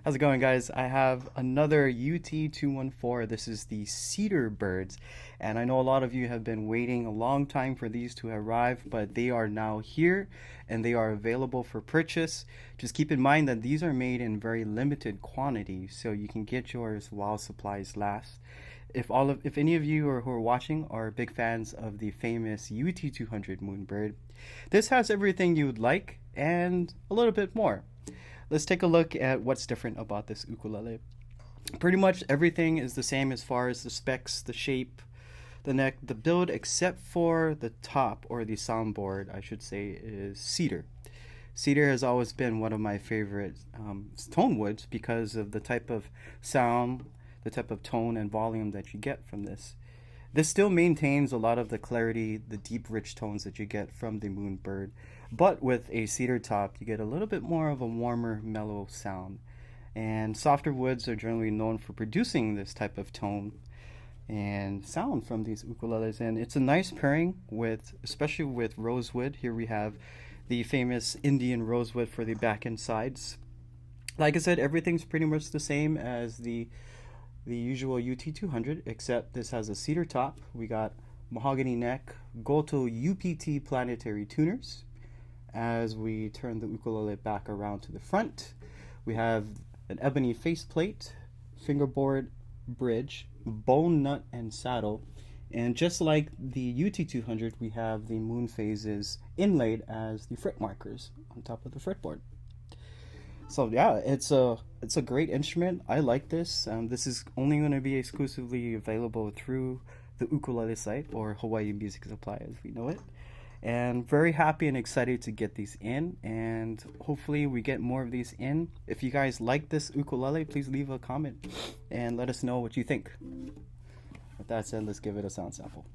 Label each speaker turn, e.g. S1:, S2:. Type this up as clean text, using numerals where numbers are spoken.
S1: How's it going, guys? I have another UT214. This is the Cedar Birds, and I know a lot of you have been waiting a long time for these to arrive, but they are now here and they are available for purchase. Just keep in mind that these are made in very limited quantity, so you can get yours while supplies last. If any of you who are watching are big fans of the famous UT200 Moonbird, this has everything you would like and a little bit more. Let's take a look at what's different about this ukulele. Pretty much everything is the same as far as the specs, the shape, the neck, the build, except for the top, or the soundboard, I should say, is cedar. Cedar has always been one of my favorite tone woods because of the type of sound, the type of tone and volume that you get from this. This still maintains a lot of the clarity, the deep, rich tones that you get from the Moonbird, but with a cedar top, you get a little bit more of a warmer, mellow sound. And softer woods are generally known for producing this type of tone and sound from these ukuleles, and it's a nice pairing with, especially with rosewood. Here we have the famous Indian rosewood for the back and sides. Like I said, everything's pretty much the same as the usual UT200, except this has a cedar top. We got mahogany neck, Goto UPT planetary tuners. As we turn the ukulele back around to the front, we have an ebony faceplate, fingerboard bridge, bone nut and saddle, and just like the UT200, we have the moon phases inlaid as the fret markers on top of the fretboard. So yeah, it's a great instrument. I like this. This is only going to be exclusively available through the Ukulele Site, or Hawaii Music Supply as we know it. And very happy and excited to get these in, and hopefully we get more of these in. If you guys like this ukulele, please leave a comment and let us know what you think. With that said, let's give it a sound sample.